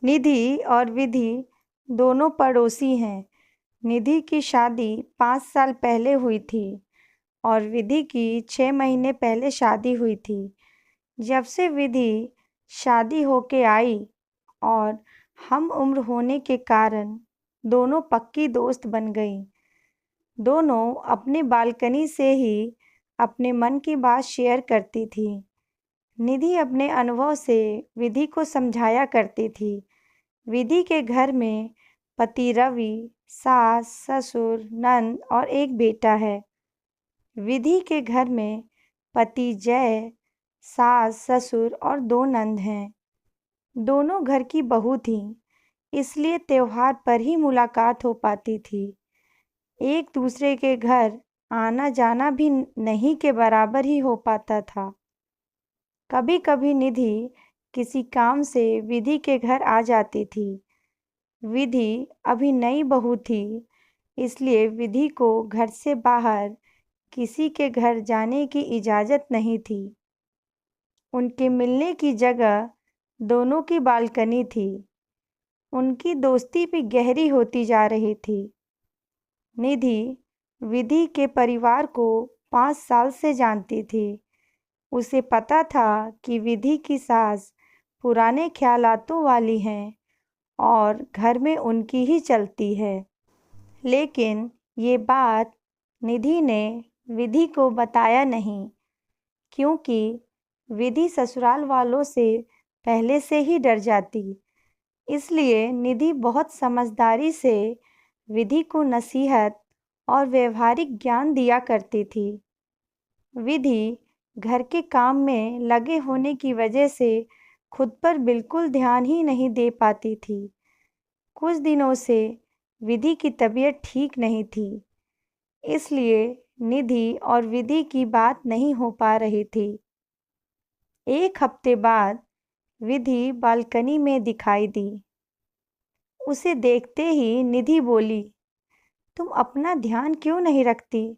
निधि और विधि दोनों पड़ोसी हैं। निधि की शादी 5 साल पहले हुई थी और विधि की 6 महीने पहले शादी हुई थी। जब से विधि शादी होके आई और हम उम्र होने के कारण दोनों पक्की दोस्त बन गईं। दोनों अपनी बालकनी से ही अपने मन की बात शेयर करती थी। निधि अपने अनुभव से विधि को समझाया करती थी। विधि के घर में पति रवि, सास, ससुर, नंद और एक बेटा है। विधि के घर में पति जय, सास, ससुर और 2 नंद हैं। दोनों घर की बहू थीं, इसलिए त्योहार पर ही मुलाकात हो पाती थी। एक दूसरे के घर आना जाना भी नहीं के बराबर ही हो पाता था। कभी कभी निधि किसी काम से विधि के घर आ जाती थी। विधि अभी नई बहू थी, इसलिए विधि को घर से बाहर किसी के घर जाने की इजाज़त नहीं थी। उनके मिलने की जगह दोनों की बालकनी थी। उनकी दोस्ती भी गहरी होती जा रही थी। निधि विधि के परिवार को 5 साल से जानती थी। उसे पता था कि विधि की सास पुराने ख्यालातों वाली हैं और घर में उनकी ही चलती है। लेकिन ये बात निधि ने विधि को बताया नहीं, क्योंकि विधि ससुराल वालों से पहले से ही डर जाती। इसलिए निधि बहुत समझदारी से विधि को नसीहत और व्यवहारिक ज्ञान दिया करती थी। विधि घर के काम में लगे होने की वजह से खुद पर बिल्कुल ध्यान ही नहीं दे पाती थी। कुछ दिनों से विधि की तबीयत ठीक नहीं थी, इसलिए निधि और विधि की बात नहीं हो पा रही थी। एक हफ्ते बाद विधि बालकनी में दिखाई दी। उसे देखते ही निधि बोली, तुम अपना ध्यान क्यों नहीं रखती?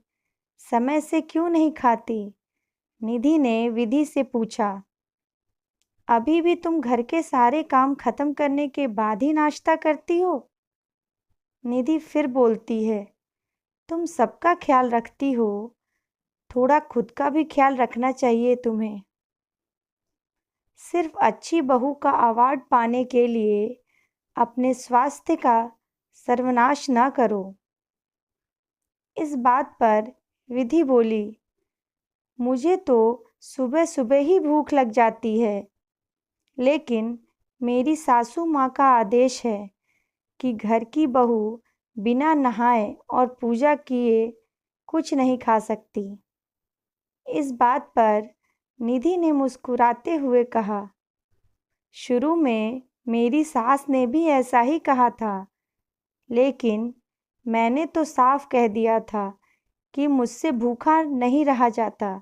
समय से क्यों नहीं खाती? निधि ने विधि से पूछा। अभी भी तुम घर के सारे काम खत्म करने के बाद ही नाश्ता करती हो? निधि फिर बोलती है, तुम सबका ख्याल रखती हो, थोड़ा खुद का भी ख्याल रखना चाहिए तुम्हें। सिर्फ अच्छी बहू का अवार्ड पाने के लिए अपने स्वास्थ्य का सर्वनाश ना करो। इस बात पर विधि बोली, मुझे तो सुबह सुबह ही भूख लग जाती है, लेकिन मेरी सासू माँ का आदेश है कि घर की बहू बिना नहाए और पूजा किए कुछ नहीं खा सकती। इस बात पर निधि ने मुस्कुराते हुए कहा, शुरू में मेरी सास ने भी ऐसा ही कहा था, लेकिन मैंने तो साफ कह दिया था कि मुझसे भूखा नहीं रहा जाता।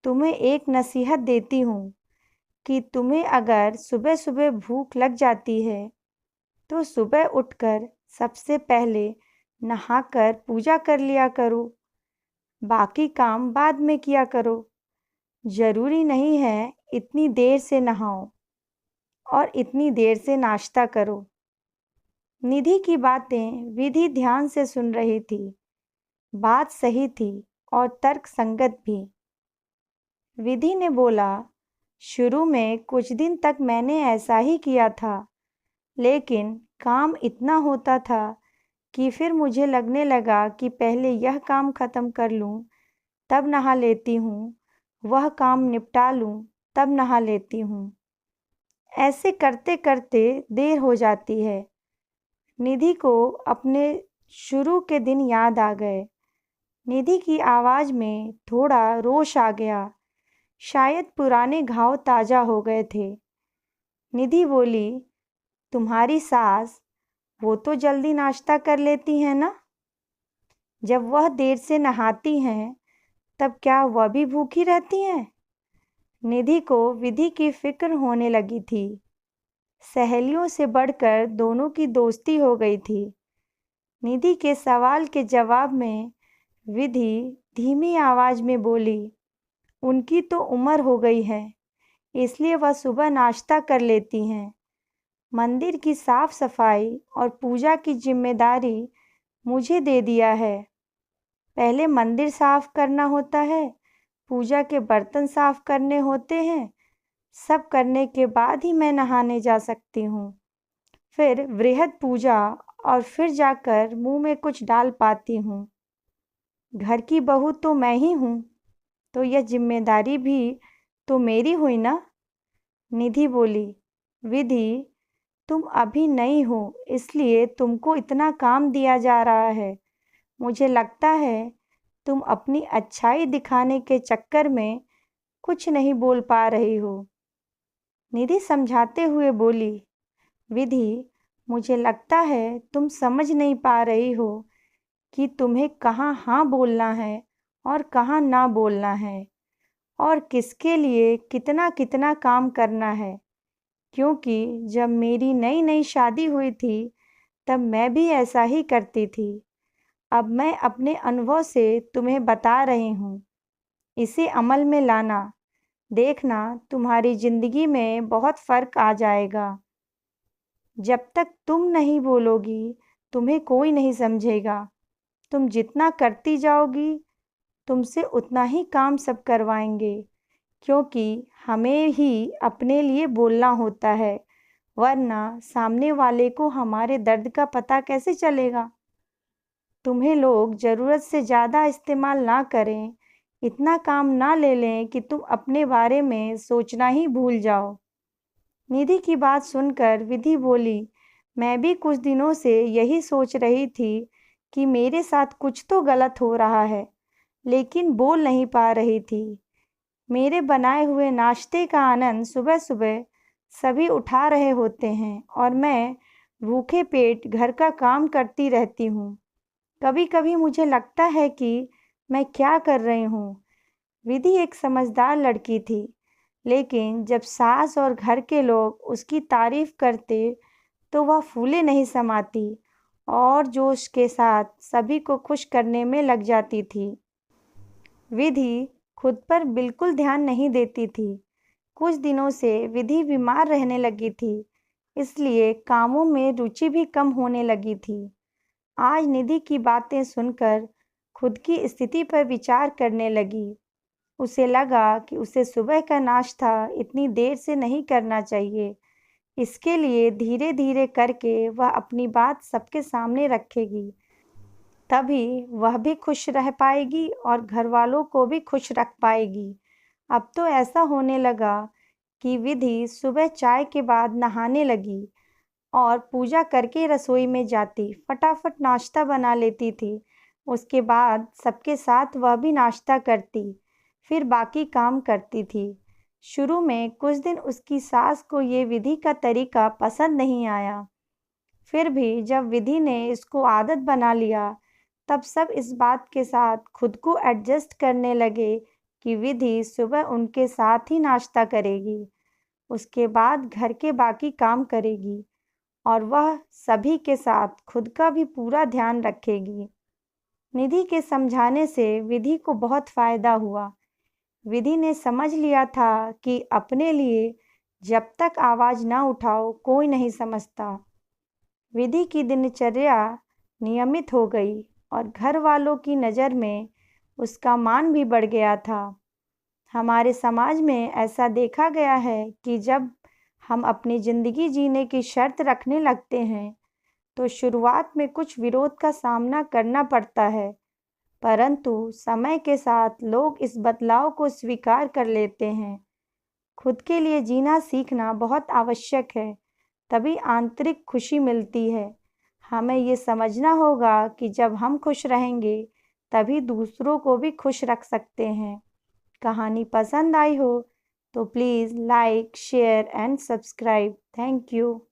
तुम्हें एक नसीहत देती हूँ कि तुम्हें अगर सुबह सुबह भूख लग जाती है तो सुबह उठकर सबसे पहले नहाकर पूजा कर लिया करो, बाकी काम बाद में किया करो। ज़रूरी नहीं है इतनी देर से नहाओ और इतनी देर से नाश्ता करो। निधि की बातें विधि ध्यान से सुन रही थी। बात सही थी और तर्क संगत भी। विधि ने बोला, शुरू में कुछ दिन तक मैंने ऐसा ही किया था, लेकिन काम इतना होता था कि फिर मुझे लगने लगा कि पहले यह काम खत्म कर लूं, तब नहा लेती हूँ, वह काम निपटा लूं, तब नहा लेती हूँ। ऐसे करते करते देर हो जाती है। निधि को अपने शुरू के दिन याद आ गए। निधि की आवाज़ में थोड़ा रोष आ गया। शायद पुराने घाव ताज़ा हो गए थे। निधि बोली, तुम्हारी सास, वो तो जल्दी नाश्ता कर लेती हैं ना? जब वह देर से नहाती हैं, तब क्या वह भी भूखी रहती हैं? निधि को विधि की फिक्र होने लगी थी। सहेलियों से बढ़कर दोनों की दोस्ती हो गई थी। निधि के सवाल के जवाब में विधि धीमी आवाज़ में बोली, उनकी तो उम्र हो गई है, इसलिए वह सुबह नाश्ता कर लेती हैं। मंदिर की साफ सफाई और पूजा की जिम्मेदारी मुझे दे दिया है। पहले मंदिर साफ करना होता है, पूजा के बर्तन साफ करने होते हैं, सब करने के बाद ही मैं नहाने जा सकती हूँ। फिर वृहद पूजा और फिर जाकर मुंह में कुछ डाल पाती हूँ। घर की बहू तो मैं ही हूँ, तो यह जिम्मेदारी भी तो मेरी हुई ना। निधि बोली, विधि, तुम अभी नई हो इसलिए तुमको इतना काम दिया जा रहा है। मुझे लगता है तुम अपनी अच्छाई दिखाने के चक्कर में कुछ नहीं बोल पा रही हो। निधि समझाते हुए बोली, विधि, मुझे लगता है तुम समझ नहीं पा रही हो कि तुम्हें कहाँ हाँ बोलना है और कहाँ ना बोलना है और किसके लिए कितना कितना काम करना है। क्योंकि जब मेरी नई नई शादी हुई थी तब मैं भी ऐसा ही करती थी। अब मैं अपने अनुभव से तुम्हें बता रही हूँ, इसे अमल में लाना, देखना तुम्हारी जिंदगी में बहुत फर्क आ जाएगा। जब तक तुम नहीं बोलोगी तुम्हें कोई नहीं समझेगा। तुम जितना करती जाओगी तुमसे उतना ही काम सब करवाएंगे, क्योंकि हमें ही अपने लिए बोलना होता है, वरना सामने वाले को हमारे दर्द का पता कैसे चलेगा। तुम्हें लोग ज़रूरत से ज़्यादा इस्तेमाल ना करें, इतना काम ना ले लें कि तुम अपने बारे में सोचना ही भूल जाओ। निधि की बात सुनकर विधि बोली, मैं भी कुछ दिनों से यही सोच रही थी कि मेरे साथ कुछ तो गलत हो रहा है, लेकिन बोल नहीं पा रही थी। मेरे बनाए हुए नाश्ते का आनंद सुबह सुबह सभी उठा रहे होते हैं और मैं भूखे पेट घर का काम करती रहती हूँ। कभी कभी मुझे लगता है कि मैं क्या कर रही हूँ। विधि एक समझदार लड़की थी, लेकिन जब सास और घर के लोग उसकी तारीफ करते तो वह फूले नहीं समाती और जोश के साथ सभी को खुश करने में लग जाती थी। विधि खुद पर बिल्कुल ध्यान नहीं देती थी। कुछ दिनों से विधि बीमार रहने लगी थी, इसलिए कामों में रुचि भी कम होने लगी थी। आज निधि की बातें सुनकर खुद की स्थिति पर विचार करने लगी। उसे लगा कि उसे सुबह का नाश्ता इतनी देर से नहीं करना चाहिए। इसके लिए धीरे धीरे करके वह अपनी बात सबके सामने रखेगी, तभी वह भी खुश रह पाएगी और घर वालों को भी खुश रख पाएगी। अब तो ऐसा होने लगा कि विधि सुबह चाय के बाद नहाने लगी और पूजा करके रसोई में जाती, फटाफट नाश्ता बना लेती थी। उसके बाद सबके साथ वह भी नाश्ता करती, फिर बाकी काम करती थी। शुरू में कुछ दिन उसकी सास को ये विधि का तरीका पसंद नहीं आया। फिर भी जब विधि ने इसको आदत बना लिया, तब सब इस बात के साथ खुद को एडजस्ट करने लगे कि विधि सुबह उनके साथ ही नाश्ता करेगी, उसके बाद घर के बाकी काम करेगी और वह सभी के साथ खुद का भी पूरा ध्यान रखेगी। निधि के समझाने से विधि को बहुत फायदा हुआ। विधि ने समझ लिया था कि अपने लिए जब तक आवाज ना उठाओ कोई नहीं समझता। विधि की दिनचर्या नियमित हो गई और घर वालों की नज़र में उसका मान भी बढ़ गया था। हमारे समाज में ऐसा देखा गया है कि जब हम अपनी ज़िंदगी जीने की शर्त रखने लगते हैं तो शुरुआत में कुछ विरोध का सामना करना पड़ता है, परंतु समय के साथ लोग इस बदलाव को स्वीकार कर लेते हैं। खुद के लिए जीना सीखना बहुत आवश्यक है, तभी आंतरिक खुशी मिलती है। हमें ये समझना होगा कि जब हम खुश रहेंगे तभी दूसरों को भी खुश रख सकते हैं। कहानी पसंद आई हो तो please like, share and subscribe. Thank you.